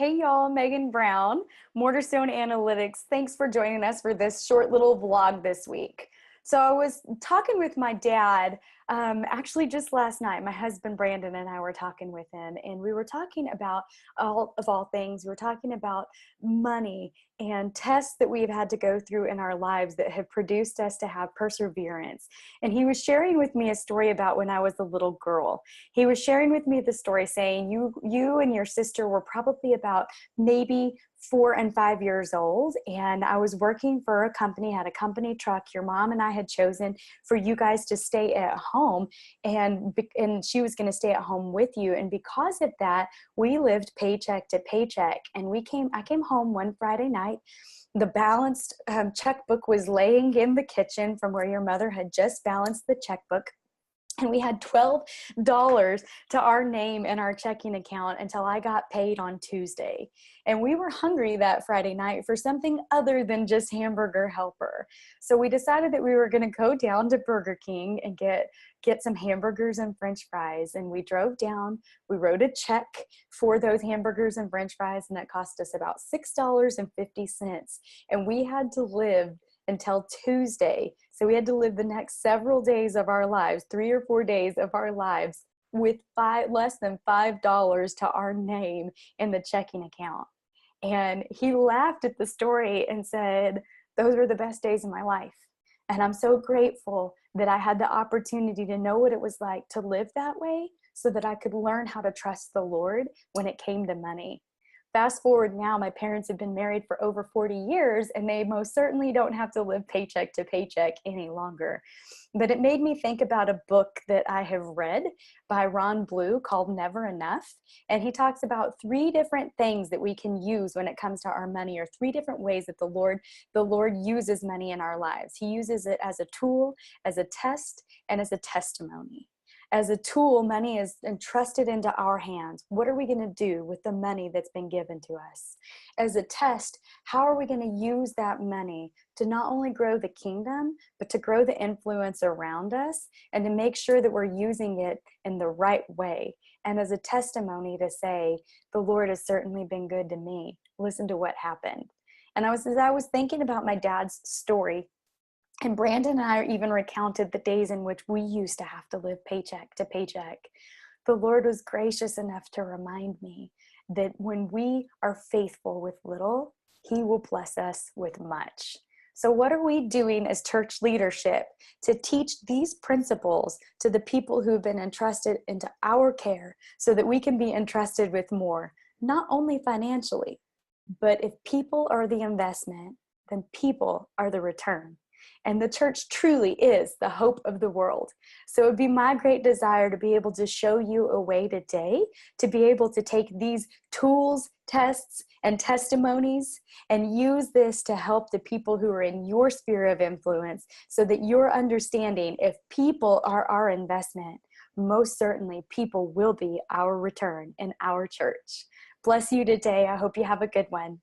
Hey y'all, Megan Brown, Mortarstone Analytics. Thanks for joining us for this short little vlog this week. So I was talking with my dad, actually just last night. My husband Brandon and I were talking with him, and we were talking about all things. We were talking about money and tests that we've had to go through in our lives that have produced us to have perseverance. And he was sharing with me a story about when I was a little girl. He was sharing with me the story saying, you and your sister were probably about maybe 4 and 5 years old, and I was working for a company, had a company truck. Your mom and I had chosen for you guys to stay at home, and she was going to stay at home with you. And because of that, we lived paycheck to paycheck. And I came home one Friday night. The balanced checkbook was laying in the kitchen from where your mother had just balanced the checkbook. And we had $12 to our name in our checking account until I got paid on Tuesday. And we were hungry that Friday night for something other than just hamburger helper. So we decided that we were going to go down to Burger King and get some hamburgers and French fries. And we drove down, we wrote a check for those hamburgers and French fries, and it cost us about $6.50. And we had to live until Tuesday. So we had to live the next several days of our lives, 3 or 4 days of our lives, with less than $5 to our name in the checking account. And he laughed at the story and said, those were the best days of my life. And I'm so grateful that I had the opportunity to know what it was like to live that way so that I could learn how to trust the Lord when it came to money. Fast forward now, my parents have been married for over 40 years, and they most certainly don't have to live paycheck to paycheck any longer. But it made me think about a book that I have read by Ron Blue called Never Enough. And he talks about 3 different things that we can use when it comes to our money, or 3 different ways that the Lord uses money in our lives. He uses it as a tool, as a test, and as a testimony. As a tool, money is entrusted into our hands. What are we going to do with the money that's been given to us? As a test, how are we going to use that money to not only grow the kingdom, but to grow the influence around us and to make sure that we're using it in the right way? And as a testimony to say, the Lord has certainly been good to me. Listen to what happened. And as I was thinking about my dad's story, and Brandon and I even recounted the days in which we used to have to live paycheck to paycheck. The Lord was gracious enough to remind me that when we are faithful with little, He will bless us with much. So what are we doing as church leadership to teach these principles to the people who've been entrusted into our care so that we can be entrusted with more, not only financially, but if people are the investment, then people are the return. And the church truly is the hope of the world. So it would be my great desire to be able to show you a way today to be able to take these tools, tests, and testimonies and use this to help the people who are in your sphere of influence so that you're understanding if people are our investment, most certainly people will be our return in our church. Bless you today. I hope you have a good one.